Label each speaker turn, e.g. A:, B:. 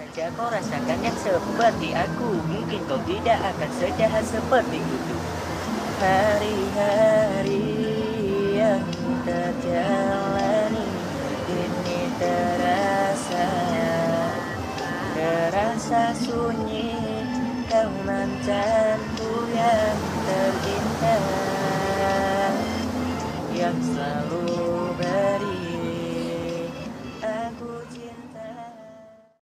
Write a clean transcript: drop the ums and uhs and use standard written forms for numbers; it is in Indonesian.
A: saja kau rasakan yang seperti aku. Mungkin kau tidak akan sejahat seperti itu. Hari-hari yang terjalani ini terasa sunyi. Kau mancanku yang terindah, yang selalu beri